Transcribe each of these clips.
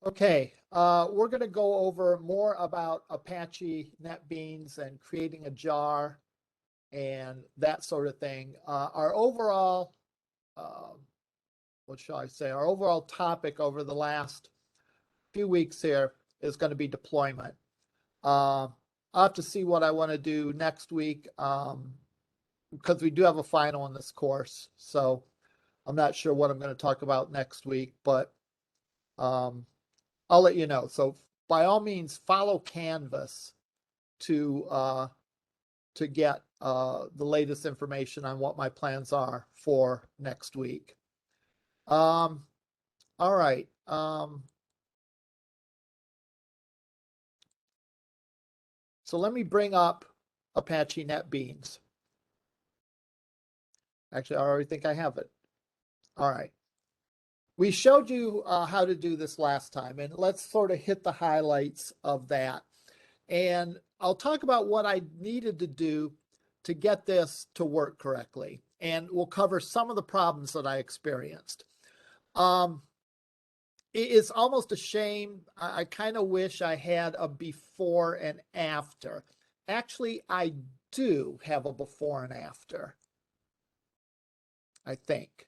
Okay, we're going to go over more about Apache Net Beans and creating a jar and that sort of thing. Our overall, what shall I say, our overall topic over the last few weeks here is going to be deployment. I'll have to see what I want to do next week because we do have a final in this course. So I'm not sure what I'm going to talk about next week, but I'll let you know. So by all means, follow Canvas to get the latest information on what my plans are for next week. All right. So let me bring up Apache Net Beans. Actually, I already think I have it. All right. We showed you how to do this last time, and let's sort of hit the highlights of that. And I'll talk about what I needed to do to get this to work correctly. And we'll cover some of the problems that I experienced. It's almost a shame. I kind of wish I had a before and after. Actually, I do have a before and after, I think.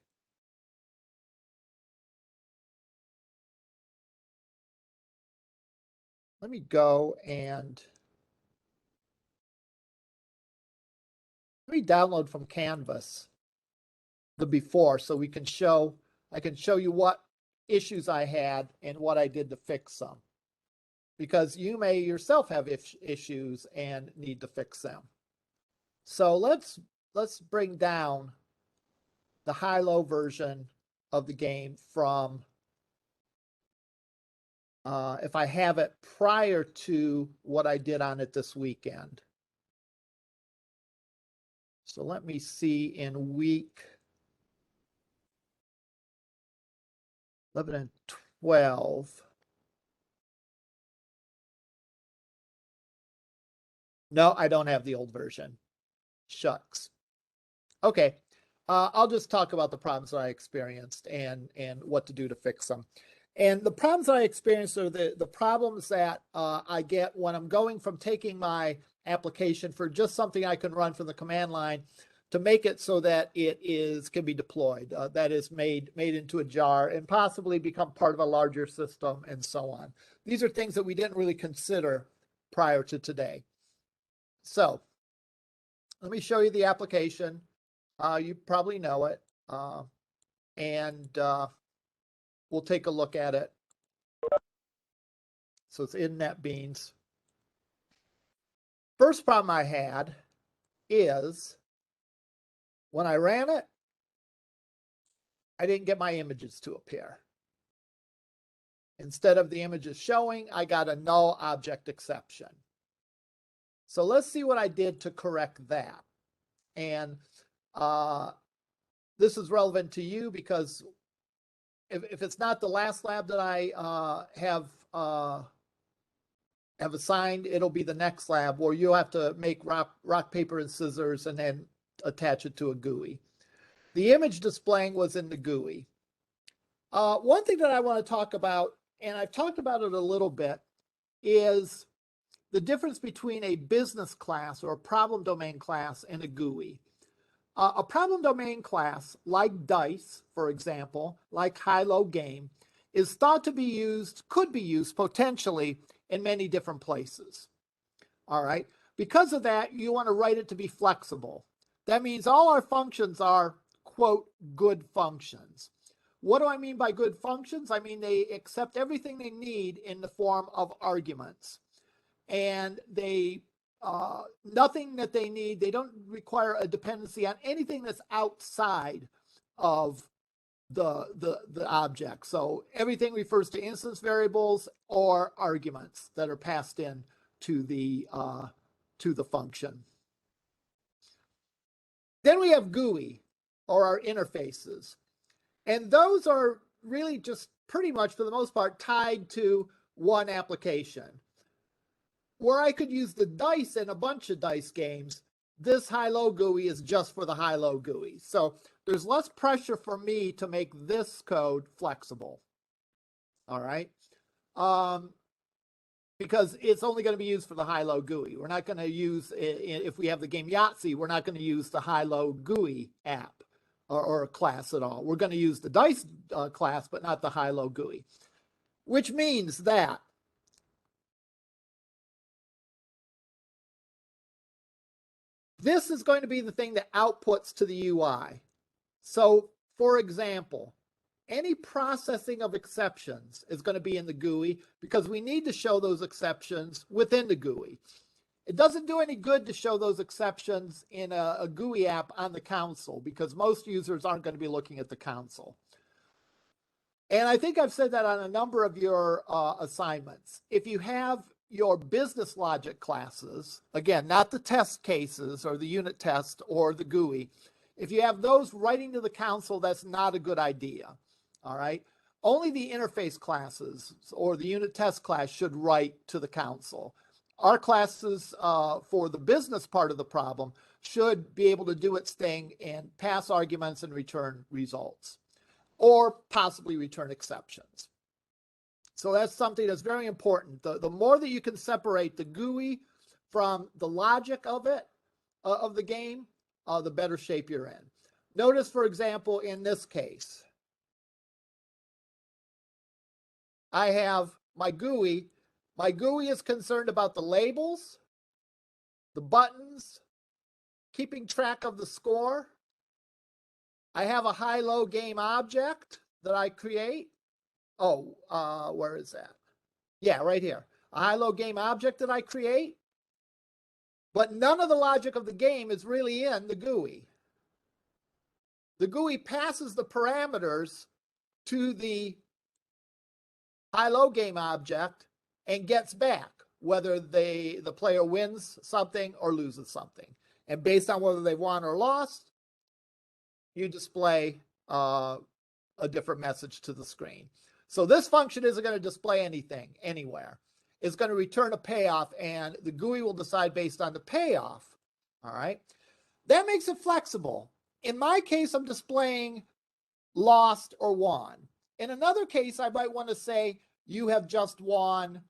Let me go and let me download from Canvas the before so we can show, I can show you what issues I had and what I did to fix them. Because you may yourself have issues and need to fix them. So let's bring down the high-low version of the game from if I have it prior to what I did on it this weekend. So let me see in week 11 and 12. No, I don't have the old version. Shucks. Okay. I'll just talk about the problems that I experienced and what to do to fix them. And the problems that I experienced are the problems that I get when I'm going from taking my application for just something I can run from the command line to make it so that it can be deployed, that is made into a jar and possibly become part of a larger system and so on. These are things that we didn't really consider prior to today. So let me show you the application. You probably know it, and we'll take a look at it. So it's in NetBeans. First problem I had is when I ran it, I didn't get my images to appear. Instead of the images showing, I got a null object exception. So let's see what I did to correct that. And this is relevant to you because if it's not the last lab that I have assigned, it'll be the next lab where you'll have to make rock, paper, and scissors and then attach it to a GUI. The image displaying was in the GUI. One thing that I want to talk about, and I've talked about it a little bit, is the difference between a business class or a problem domain class and a GUI. A problem domain class, like DICE, for example, like high-low game, is thought to be used, could be used potentially in many different places. All right. Because of that, you want to write it to be flexible. That means all our functions are, quote, good functions. What do I mean by good functions? I mean they accept everything they need in the form of arguments. And they nothing that they need, they don't require a dependency on anything that's outside of the object. So everything refers to instance variables or arguments that are passed in to the function. Then we have GUI, or our interfaces. And those are really just pretty much, for the most part, tied to one application. Where I could use the DICE in a bunch of DICE games, this high-low GUI is just for the high-low GUI. So there's less pressure for me to make this code flexible. All right. because it's only going to be used for the high-low GUI. We're not going to use, if we have the game Yahtzee, we're not going to use the high-low GUI app or class at all. We're going to use the dice class, but not the high-low GUI, which means that this is going to be the thing that outputs to the UI. So, for example, any processing of exceptions is going to be in the GUI because we need to show those exceptions within the GUI. It doesn't do any good to show those exceptions in a GUI app on the console because most users aren't going to be looking at the console. And I think I've said that on a number of your assignments. If you have your business logic classes, again, not the test cases or the unit test or the GUI, if you have those writing to the console, that's not a good idea. All right. Only the interface classes or the unit test class should write to the console. Our classes for the business part of the problem should be able to do its thing and pass arguments and return results, or possibly return exceptions. So that's something that's very important. The more that you can separate the GUI from the logic of it, of the game, the better shape you're in. Notice, for example, in this case, I have my GUI. My GUI is concerned about the labels, the buttons, keeping track of the score. I have a high-low game object that I create. Oh, where is that? Yeah, right here. A high-low game object that I create. But none of the logic of the game is really in the GUI. The GUI passes the parameters to the high-low game object and gets back whether the player wins something or loses something. And based on whether they won or lost, you display a different message to the screen. So this function isn't going to display anything anywhere. It's going to return a payoff, and the GUI will decide based on the payoff. All right. That makes it flexible. In my case, I'm displaying lost or won. In another case, I might want to say you have just won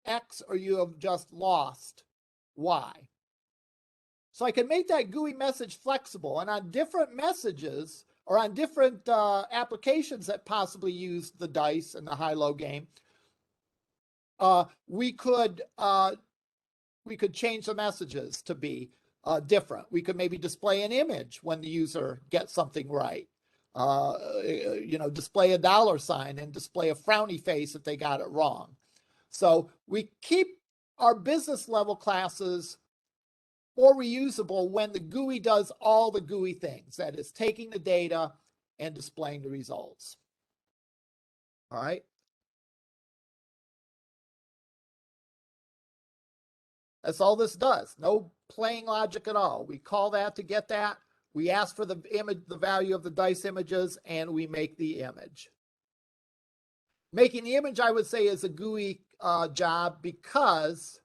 X or you have just lost Y. So I can make that GUI message flexible, and on different messages or on different applications that possibly use the dice and the high-low game, we could change the messages to be different. We could maybe display an image when the user gets something right. Display a $sign and display a frowny face if they got it wrong. So we keep our business level classes more reusable when the GUI does all the GUI things, that is taking the data and displaying the results. All right. That's all this does. No playing logic at all. We call that to get that. We ask for the image, the value of the dice images, and we make the image. Making the image, I would say, is a GUI job because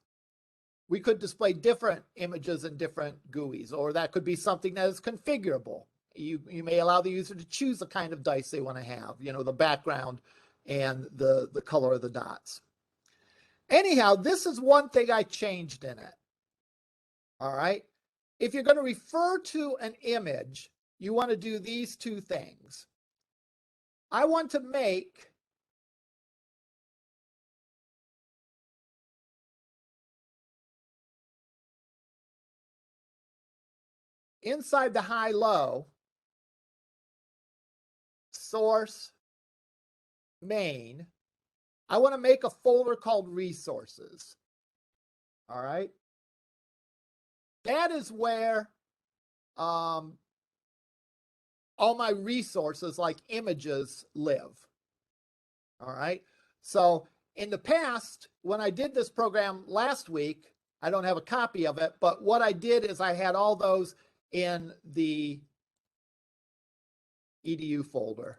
we could display different images in different GUIs, or that could be something that is configurable. You may allow the user to choose the kind of dice they want to have, the background and the color of the dots. Anyhow, this is one thing I changed in it. All right. If you're going to refer to an image, you want to do these two things. I want to make inside the high-low source main, I want to make a folder called resources. All right. That is where all my resources like images live. All right. So in the past, when I did this program last week, I don't have a copy of it, but what I did is I had all those in the edu folder.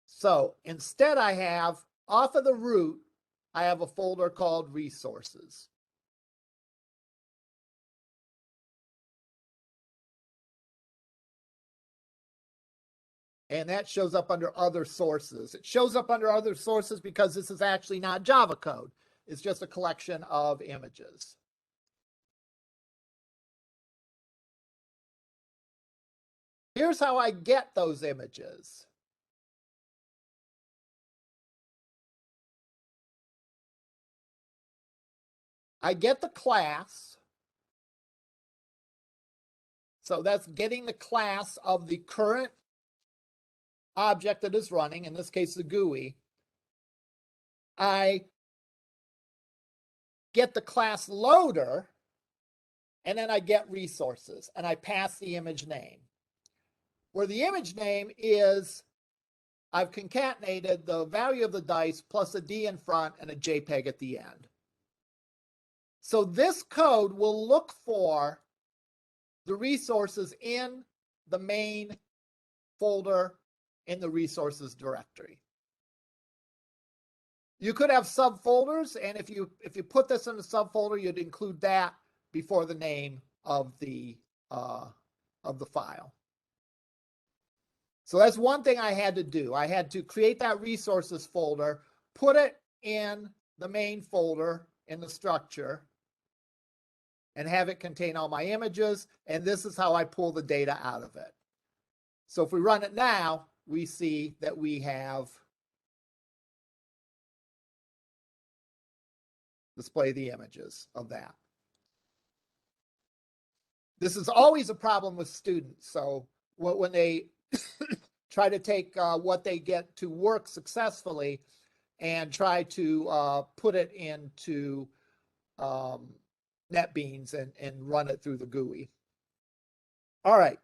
So instead I have off of the root, I have a folder called resources. And that shows up under other sources. It shows up under other sources because this is actually not Java code. It's just a collection of images. Here's how I get those images. I get the class. So that's getting the class of the current object that is running, in this case, the GUI. I get the class loader, and then I get resources, and I pass the image name. Where the image name is, I've concatenated the value of the dice plus a D in front and a JPEG at the end. So this code will look for the resources in the main folder in the resources directory. You could have subfolders, and if you put this in a subfolder, you'd include that before the name of the file. So that's one thing I had to do. I had to create that resources folder, put it in the main folder in the structure, and have it contain all my images. And this is how I pull the data out of it. So if we run it now, we see that we have display the images of that. This is always a problem with students. So when they try to take what they get to work successfully and try to put it into NetBeans and run it through the GUI. All right.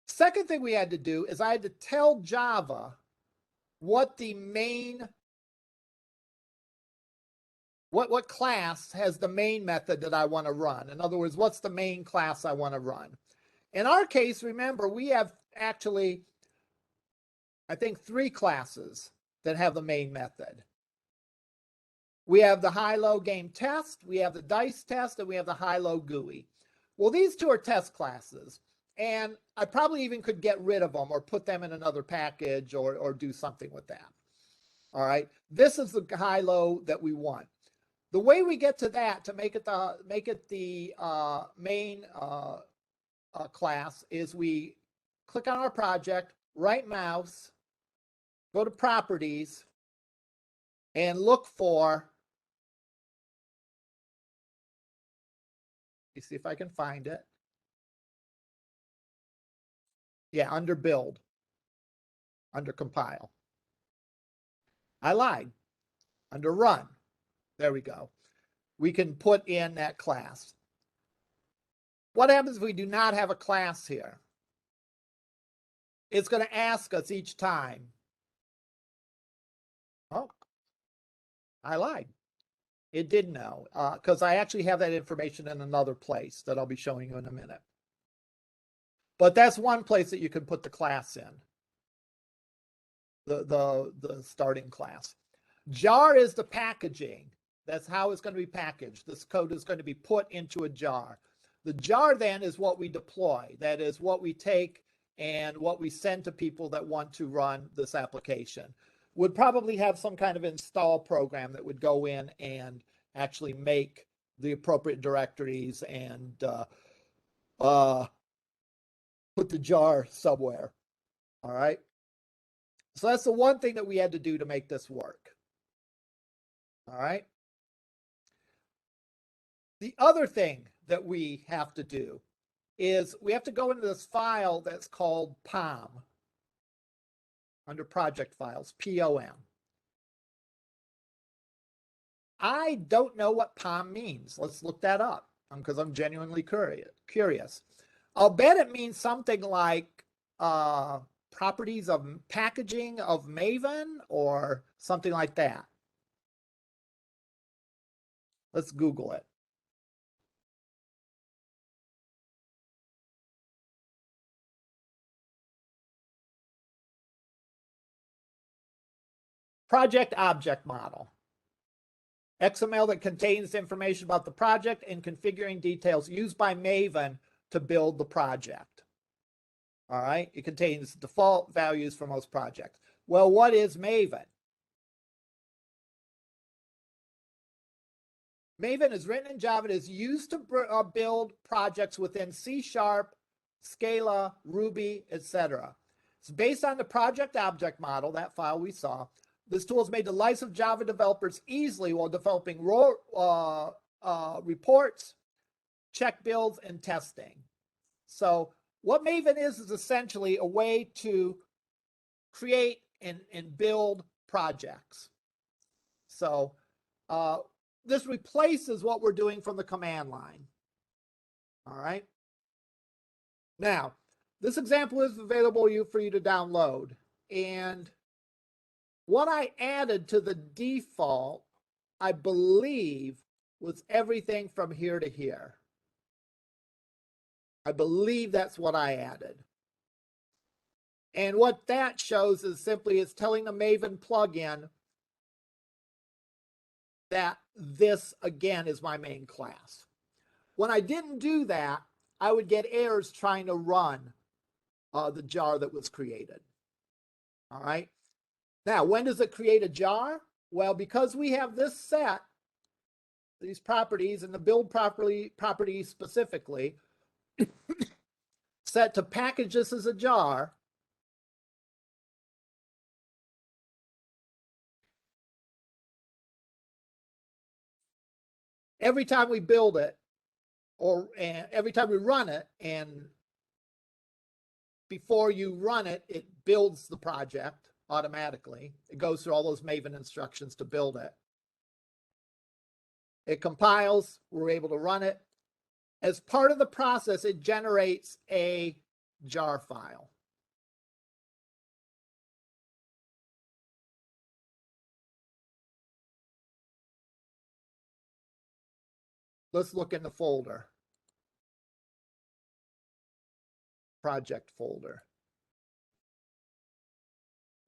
Second thing we had to do is I had to tell Java what the main, what class has the main method that I want to run. In other words, what's the main class I want to run? In our case, remember, we have actually, I think, 3 classes that have the main method. We have the high-low game test, we have the dice test, and we have the high-low GUI. Well, these 2 are test classes, and I probably even could get rid of them or put them in another package or do something with that. All right, this is the high-low that we want. The way we get to that, to make it the main class, is we click on our project, right mouse, go to properties, and look for, let me see if I can find it. Yeah, under build, under compile. I lied. Under run. There we go. We can put in that class. What happens if we do not have a class here? It's going to ask us each time. Oh, I lied. It did know, because I actually have that information in another place that I'll be showing you in a minute. But that's one place that you can put the class in, the starting class. Jar is the packaging. That's how it's going to be packaged. This code is going to be put into a jar. The jar then is what we deploy. That is what we take and what we send to people that want to run this application. Would probably have some kind of install program that would go in and actually make the appropriate directories and put the jar somewhere. All right. So that's the one thing that we had to do to make this work. All right. The other thing that we have to do is we have to go into this file that's called POM, under project files, POM. I don't know what POM means. Let's look that up because I'm genuinely curious. I'll bet it means something like properties of packaging of Maven or something like that. Let's Google it. Project object model. XML that contains information about the project and configuring details used by Maven to build the project. All right, it contains default values for most projects. Well, what is Maven? Maven is written in Java. It is used to build projects within C#, Scala, Ruby, etc. It's based on the project object model, that file we saw. This tool has made the lives of Java developers easily while developing reports, check builds, and testing. So what Maven is essentially a way to create and build projects. So this replaces what we're doing from the command line. All right. Now, this example is available for you to download. And what I added to the default, I believe, was everything from here to here. I believe that's what I added. And what that shows is simply it's telling the Maven plugin that this, again, is my main class. When I didn't do that, I would get errors trying to run the jar that was created. All right. Now, when does it create a jar? Well, because we have this set, these properties, and the build property specifically, set to package this as a jar, every time we build it, or every time we run it, and before you run it, it builds the project automatically. It goes through all those Maven instructions to build it. It compiles, we're able to run it. As part of the process, it generates a jar file. Let's look in the folder. Project folder.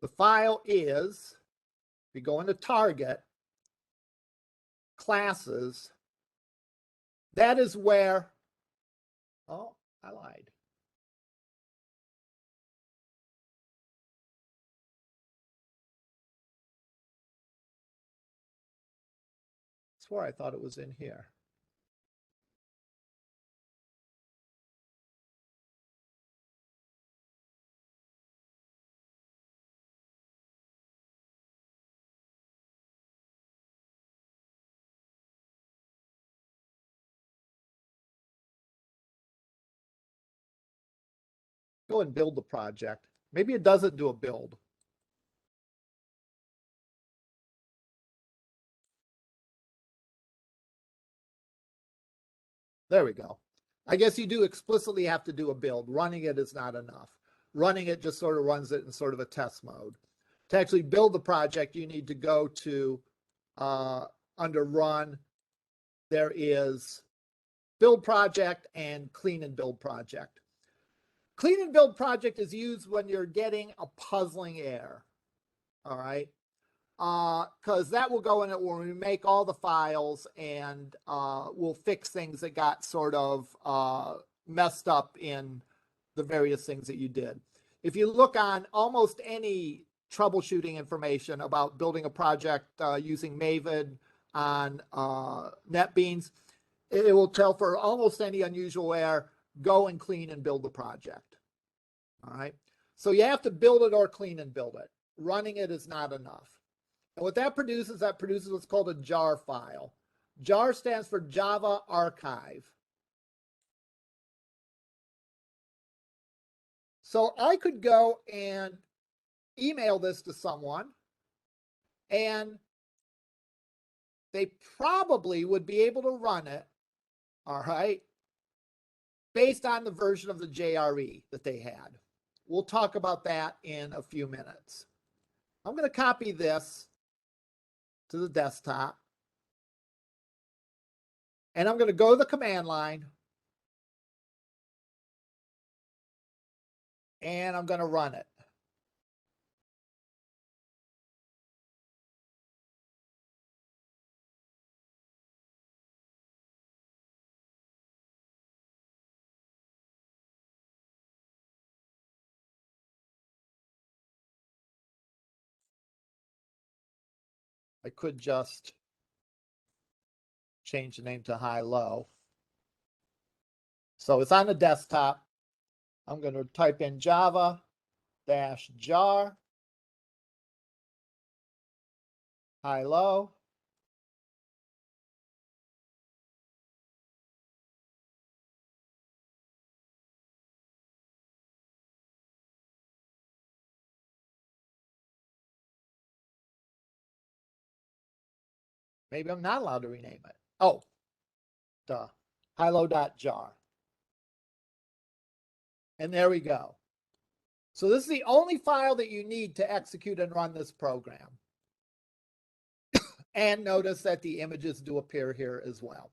The file is, if you go into target, classes, that is where, oh, I lied. I swore I thought it was in here. Go and build the project. Maybe it doesn't do a build. There we go. I guess you do explicitly have to do a build. Running it is not enough. Running it just sort of runs it in sort of a test mode. To actually build the project, you need to go to under run, there is build project and clean and build project. Clean and build project is used when you're getting a puzzling error. All right. Because that will go in it when we make all the files and we'll fix things that got sort of messed up in the various things that you did. If you look on almost any troubleshooting information about building a project using Maven on NetBeans, it will tell for almost any unusual error, go and clean and build the project. All right. So you have to build it or clean and build it. Running it is not enough. And what that produces what's called a jar file. JAR stands for Java Archive. So I could go and email this to someone, and they probably would be able to run it, all right, based on the version of the JRE that they had. We'll talk about that in a few minutes. I'm going to copy this to the desktop. And I'm going to go to the command line. And I'm going to run it. I could just change the name to high-low. So it's on the desktop. I'm going to type in Java -jar high-low. Maybe I'm not allowed to rename it. Oh, duh. high-low.jar. And there we go. So this is the only file that you need to execute and run this program. And notice that the images do appear here as well.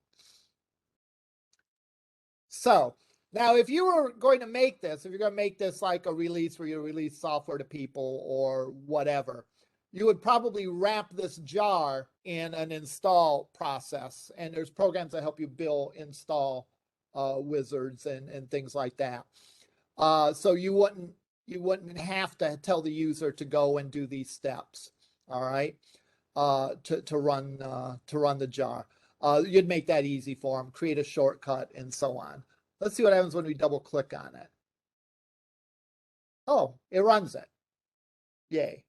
So now if you were going to make this, if you're going to make this like a release where you release software to people or whatever, you would probably wrap this jar in an install process. And there's programs that help you build install wizards and things like that. So you wouldn't have to tell the user to go and do these steps. All right. To run the jar. You'd make that easy for them, create a shortcut, and so on. Let's see what happens when we double click on it. Oh, it runs it. Yay.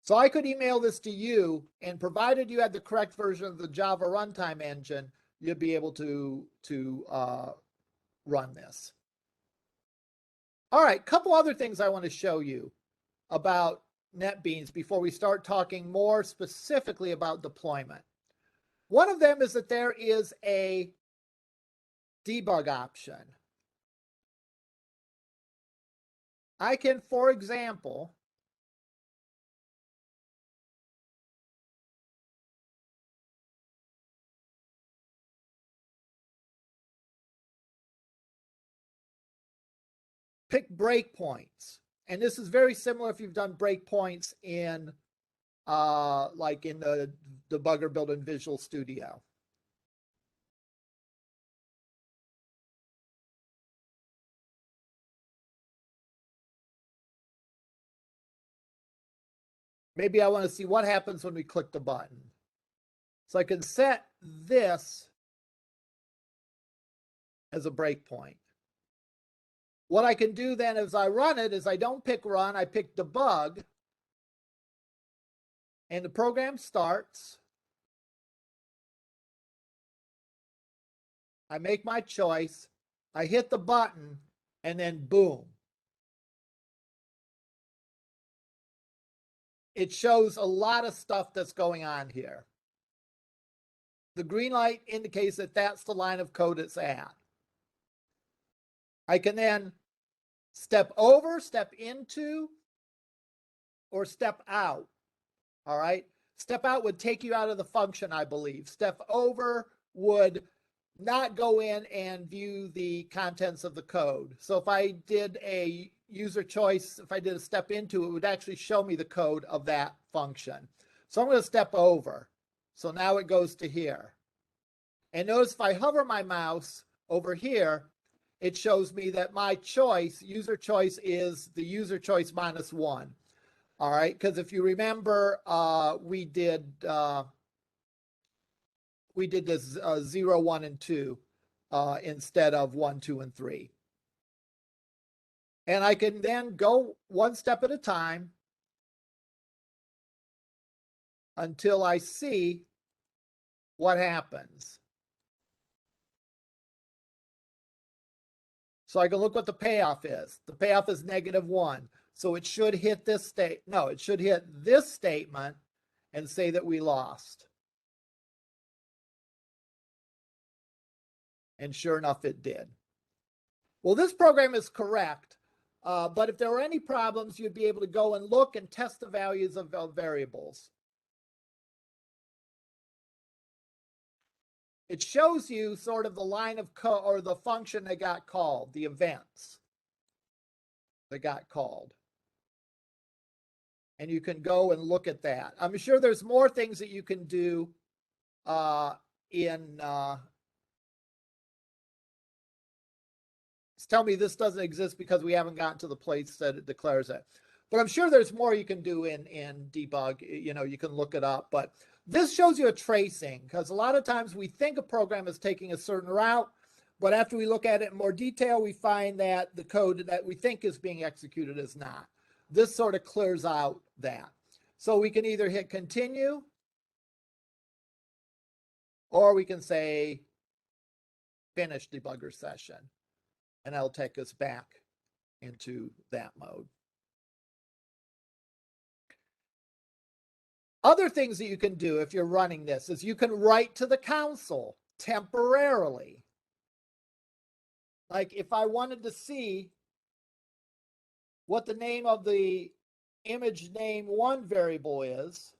So I could email this to you, and provided you had the correct version of the Java runtime engine, you'd be able to run this. All right, couple other things I want to show you about NetBeans before we start talking more specifically about deployment. One of them is that there is a debug option. I can, for example, pick breakpoints. And this is very similar if you've done breakpoints in like in the debugger built in Visual Studio. Maybe I want to see what happens when we click the button. So I can set this as a breakpoint. What I can do then as I run it is I don't pick run, I pick debug. And the program starts. I make my choice. I hit the button, and then boom. It shows a lot of stuff that's going on here. The green light indicates that that's the line of code it's at. I can then step over, step into, or step out. All right. Step out would take you out of the function, I believe. Step over would not go in and view the contents of the code. So if I did a user choice, if I did a step into, it would actually show me the code of that function. So I'm going to step over. So now it goes to here. And notice if I hover my mouse over here, it shows me that my choice, user choice, is the user choice -1. All right, because if you remember, we did this 0, 1, and 2 instead of 1, 2, and 3. And I can then go one step at a time until I see what happens. So I can look what the payoff is. The payoff is -1. So it should hit this state. No, it should hit this statement and say that we lost. And sure enough, it did. Well, this program is correct, but if there were any problems, you'd be able to go and look and test the values of variables. It shows you sort of the line of code or the function that got called, the events that got called. And you can go and look at that. I'm sure there's more things that you can do tell me this doesn't exist because we haven't gotten to the place that it declares it. But I'm sure there's more you can do in debug. You know, you can look it up. But this shows you a tracing, because a lot of times we think a program is taking a certain route, but after we look at it in more detail, we find that the code that we think is being executed is not. This sort of clears out that. So we can either hit continue, or we can say finish debugger session, and that'll take us back into that mode. Other things that you can do if you're running this is you can write to the console temporarily. Like if I wanted to see what the name of the image name one variable is,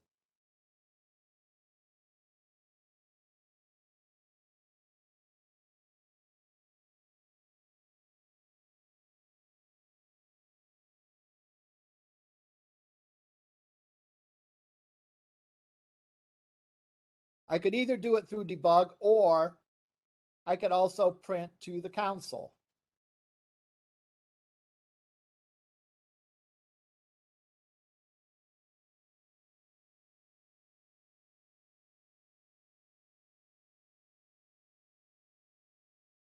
I could either do it through debug, or I could also print to the console.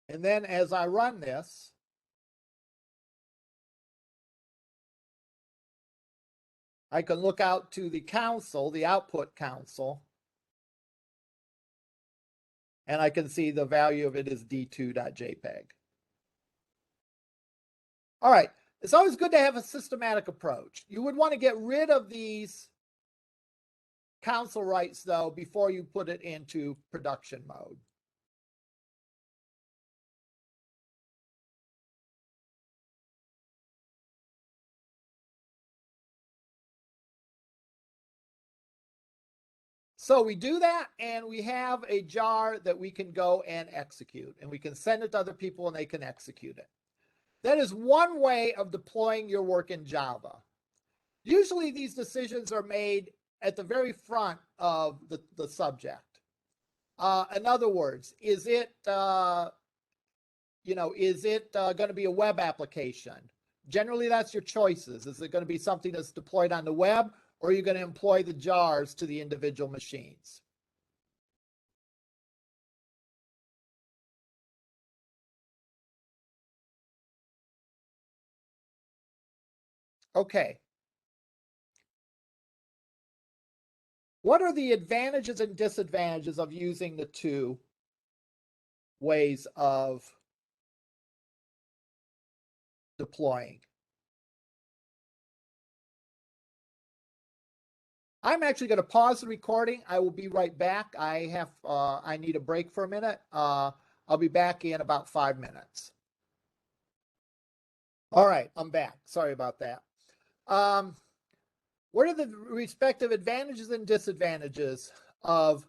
And then as I run this, I can look out to the console, the output console, and I can see the value of it is d2.jpg. All right, it's always good to have a systematic approach. You would want to get rid of these console writes, though, before you put it into production mode. So we do that, and we have a jar that we can go and execute, and we can send it to other people and they can execute it. That is one way of deploying your work in Java. Usually these decisions are made at the very front of the subject. In other words, is it going to be a web application? Generally, that's your choices. Is it going to be something that's deployed on the web, or are you going to employ the jars to the individual machines? Okay. What are the advantages and disadvantages of using the two ways of deploying? I'm actually going to pause the recording. I will be right back. I need a break for a minute. I'll be back in about 5 minutes. All right, I'm back. Sorry about that. What are the respective advantages and disadvantages of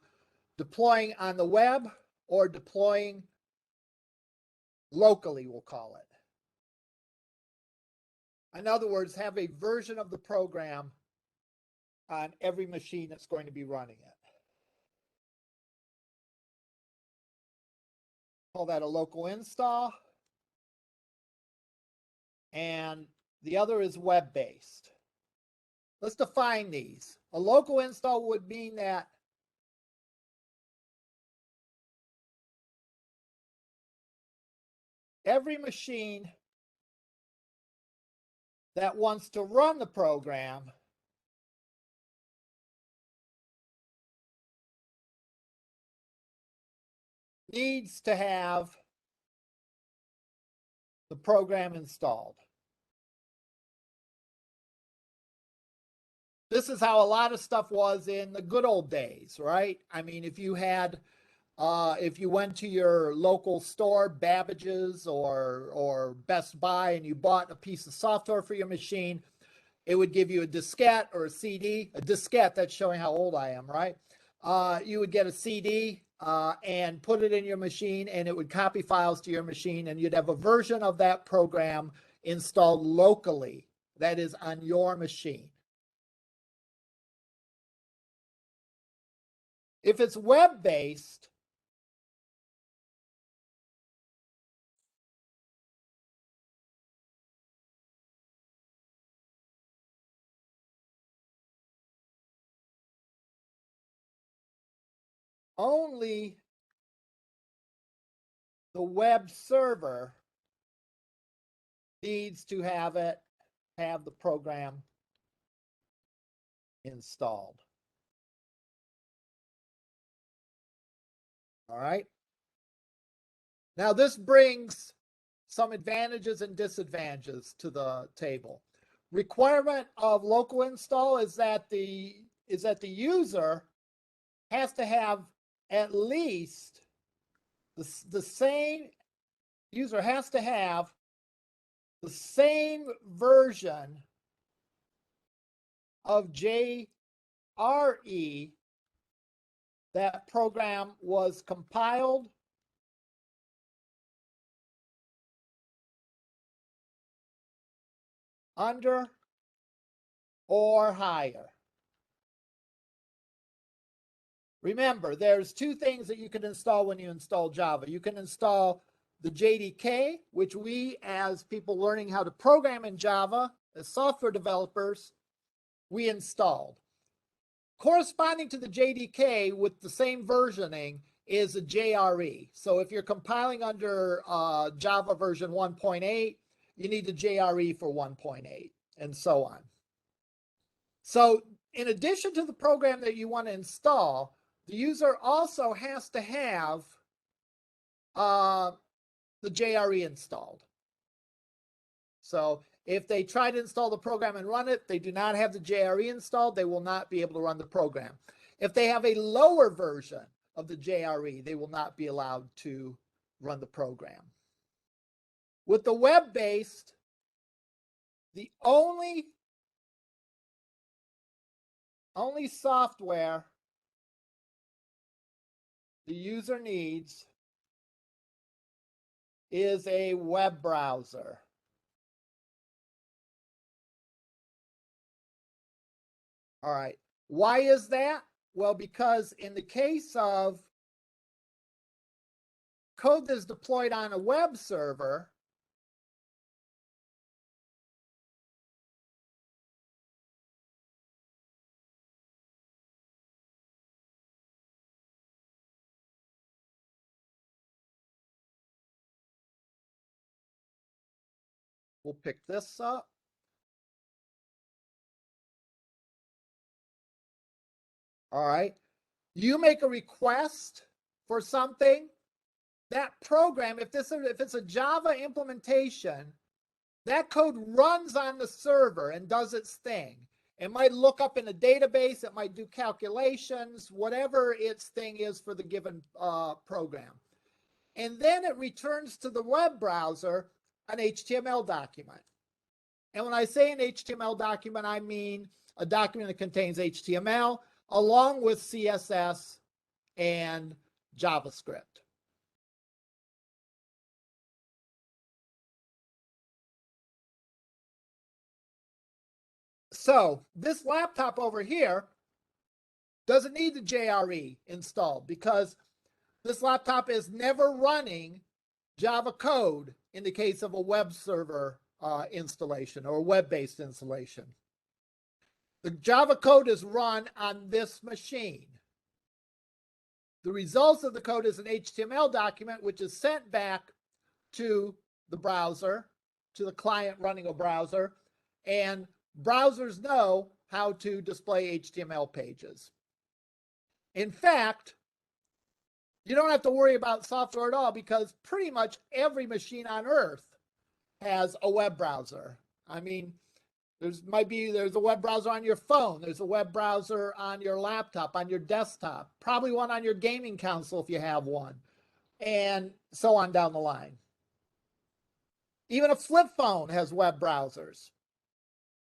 deploying on the web or deploying locally, we'll call it? In other words, have a version of the program on every machine that's going to be running it. Call that a local install. And the other is web-based. Let's define these. A local install would mean that every machine that wants to run the program needs to have the program installed. This is how a lot of stuff was in the good old days, right? I mean, if you went to your local store, Babbage's or Best Buy, and you bought a piece of software for your machine, it would give you a diskette or a CD. A diskette, that's showing how old I am, right? You would get a CD and put it in your machine, and it would copy files to your machine, and you'd have a version of that program installed locally, that is on your machine. If it's web-based, only the web server needs to have the program installed. All right. Now this brings some advantages and disadvantages to the table. Requirement of local install is that the user has to have at least the same user has to have the same version of JRE that program was compiled under or higher. Remember, there's two things that you can install when you install Java. You can install the JDK, which we, as people learning how to program in Java, as software developers, we installed. Corresponding to the JDK with the same versioning is a JRE. So if you're compiling under Java version 1.8, you need the JRE for 1.8, and so on. So in addition to the program that you want to install, the user also has to have the JRE installed. So if they try to install the program and run it, they do not have the JRE installed, they will not be able to run the program. If they have a lower version of the JRE, they will not be allowed to run the program. With the web-based, the only software the user needs is a web browser. All right. Why is that? Well, because in the case of code that's deployed on a web server, we'll pick this up. All right. You make a request for something. That program, if it's a Java implementation, that code runs on the server and does its thing. It might look up in a database. It might do calculations, whatever its thing is for the given program. And then it returns to the web browser an HTML document. And when I say an HTML document, I mean a document that contains HTML along with CSS and JavaScript. So this laptop over here doesn't need the JRE installed because this laptop is never running Java code in the case of a web server installation or a web-based installation. The Java code is run on this machine. The results of the code is an HTML document, which is sent back to the browser, to the client running a browser, and browsers know how to display HTML pages. In fact, you don't have to worry about software at all because pretty much every machine on Earth has a web browser. I mean, there's a web browser on your phone. There's a web browser on your laptop, on your desktop, probably one on your gaming console if you have one, and so on down the line. Even a flip phone has web browsers.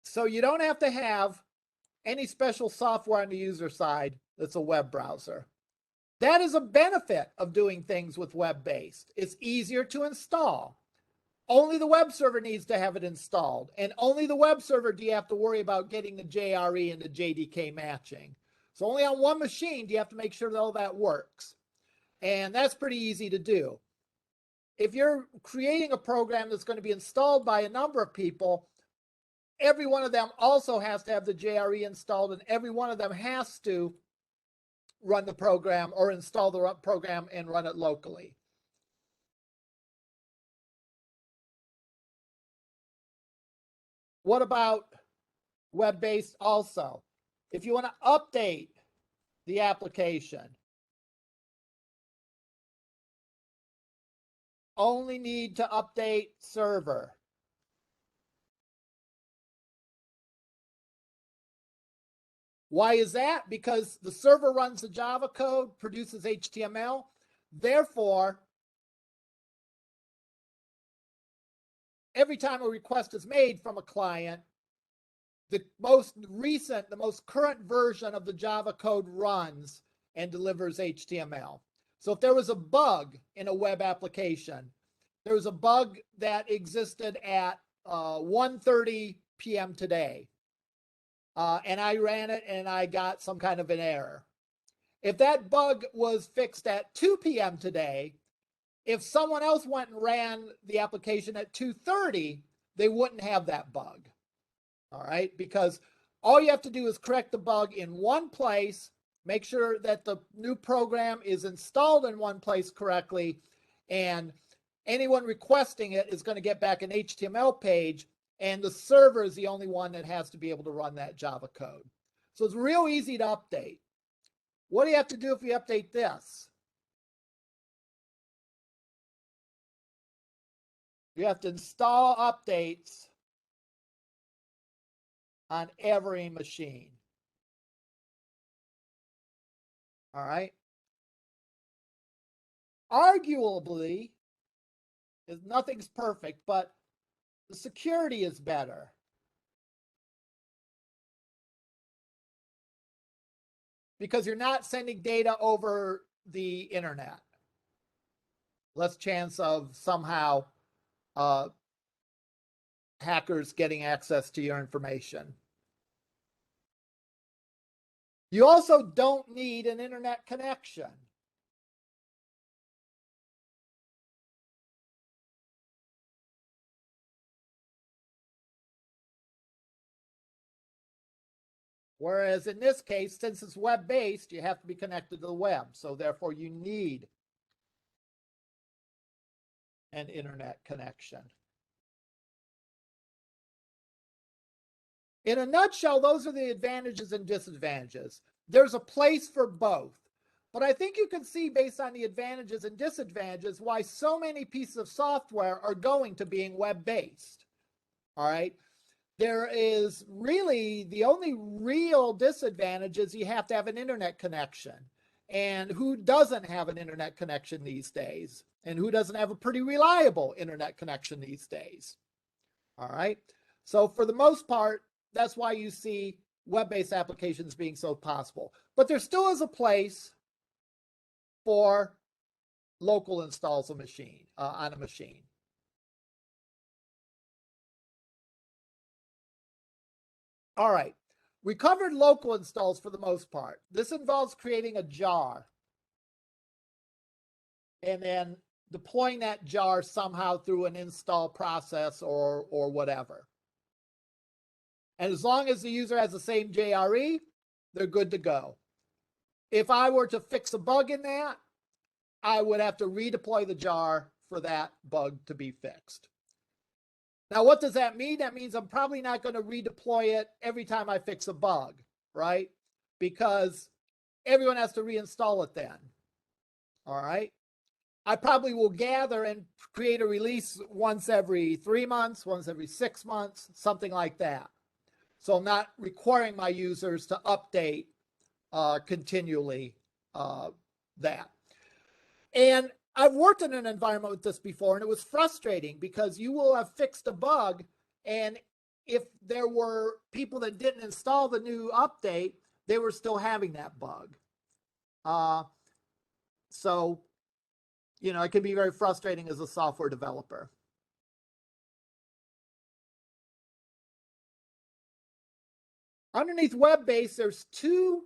So you don't have to have any special software on the user side that's a web browser. That is a benefit of doing things with web-based. It's easier to install. Only the web server needs to have it installed, and only the web server do you have to worry about getting the JRE and the JDK matching. So only on one machine do you have to make sure that all that works. And that's pretty easy to do. If you're creating a program that's going to be installed by a number of people, every one of them also has to have the JRE installed, and every one of them has to run the program or install the program and run it locally. What about web-based also? If you want to update the application, only need to update server. Why is that? Because the server runs the Java code, produces HTML. Therefore, every time a request is made from a client, the most recent, the most current version of the Java code runs and delivers HTML. So if there was a bug in a web application, there was a bug that existed at 1:30 p.m. today, and I ran it and I got some kind of an error. If that bug was fixed at 2 p.m. today, if someone else went and ran the application at 2:30, they wouldn't have that bug. All right, because all you have to do is correct the bug in one place, make sure that the new program is installed in one place correctly, and anyone requesting it is going to get back an HTML page, and the server is the only one that has to be able to run that Java code. So it's real easy to update. What do you have to do if you update this? You have to install updates on every machine. All right. Arguably, nothing's perfect, but the security is better. Because you're not sending data over the internet. Less chance of somehow hackers getting access to your information. You also don't need an internet connection. Whereas in this case, since it's web-based, you have to be connected to the web. So therefore, you need an internet connection. In a nutshell, those are the advantages and disadvantages. There's a place for both. But I think you can see, based on the advantages and disadvantages, why so many pieces of software are going to being web-based. All right. There is really, the only real disadvantage is you have to have an internet connection. And who doesn't have an internet connection these days? And who doesn't have a pretty reliable internet connection these days? All right. So for the most part, that's why you see web-based applications being so possible. But there still is a place for local installs on a machine. All right, we covered local installs for the most part. This involves creating a jar and then deploying that jar somehow through an install process or whatever. And as long as the user has the same JRE, they're good to go. If I were to fix a bug in that, I would have to redeploy the jar for that bug to be fixed. Now, what does that mean? That means I'm probably not going to redeploy it every time I fix a bug, right? Because everyone has to reinstall it then. All right. I probably will gather and create a release once every 3 months, once every 6 months, something like that. So I'm not requiring my users to update continually that. And I've worked in an environment with this before, and it was frustrating because you will have fixed a bug, and if there were people that didn't install the new update, they were still having that bug. So, you know, it can be very frustrating as a software developer. Underneath web-based, there's two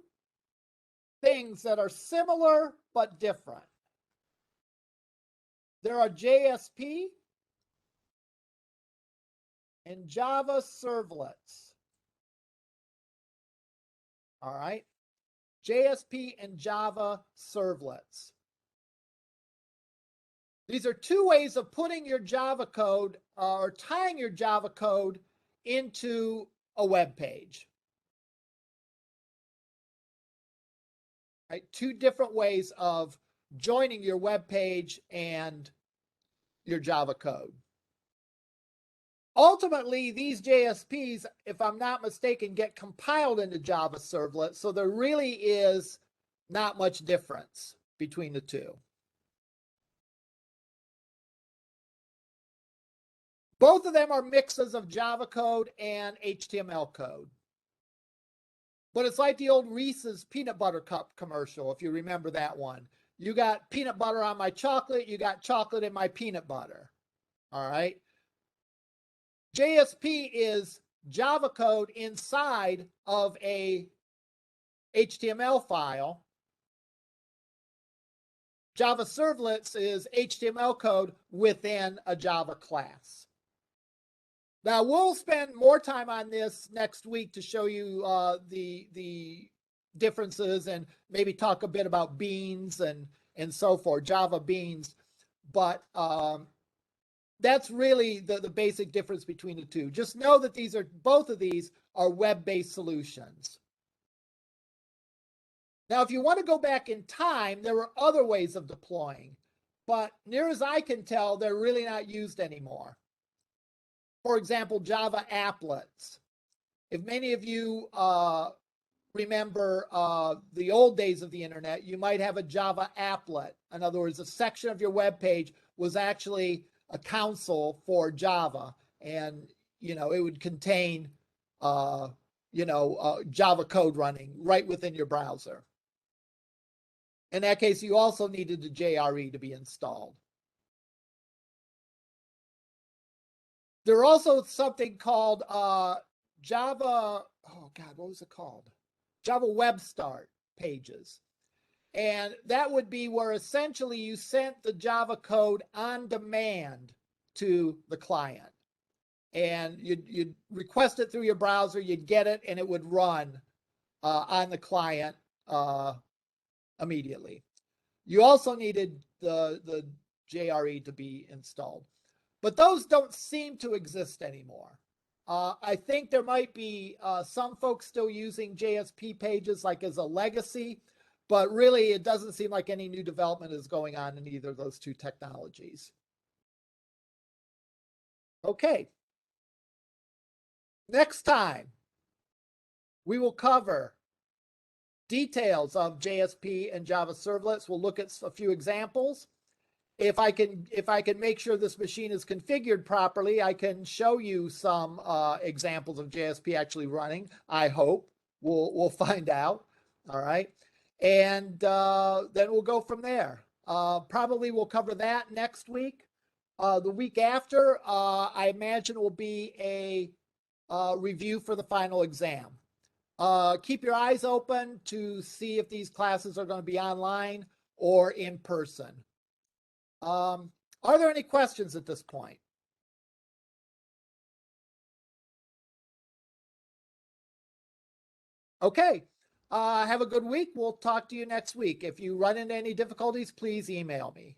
things that are similar but different. There are JSP and Java servlets. All right. JSP and Java servlets. These are two ways of putting your Java code or tying your Java code into a web page. Right? Two different ways of joining your web page and your Java code. Ultimately, these JSPs, if I'm not mistaken, get compiled into Java servlet, so there really is not much difference between the two. Both of them are mixes of Java code and HTML code. But it's like the old Reese's peanut butter cup commercial, if you remember that one. You got peanut butter on my chocolate, you got chocolate in my peanut butter. All right. JSP is Java code inside of a HTML file. Java servlets is HTML code within a Java class. Now, we'll spend more time on this next week to show you the differences and maybe talk a bit about beans and so forth, Java beans. But that's really the basic difference between the two. Just know that both of these are web-based solutions. Now, if you want to go back in time, there were other ways of deploying, but near as I can tell, they're really not used anymore. For example, Java applets. If many of you remember the old days of the internet, you might have a Java applet. In other words, a section of your web page was actually a console for Java, and it would contain Java code running right within your browser. In that case, you also needed the JRE to be installed. There's also something called Java, oh God, what was it called? Java Web Start pages. And that would be where essentially you sent the Java code on demand to the client. And you'd request it through your browser, you'd get it, and it would run on the client immediately. You also needed the JRE to be installed. But those don't seem to exist anymore. I think there might be some folks still using JSP pages like as a legacy, but really it doesn't seem like any new development is going on in either of those two technologies. Okay. Next time, we will cover details of JSP and Java servlets. We'll look at a few examples. If I can make sure this machine is configured properly, I can show you some examples of JSP actually running. I hope we'll find out. All right, and then we'll go from there. Probably we'll cover that next week. The week after, I imagine will be a review for the final exam. Keep your eyes open to see if these classes are going to be online or in person. Are there any questions at this point? Okay. Have a good week. We'll talk to you next week. If you run into any difficulties, please email me.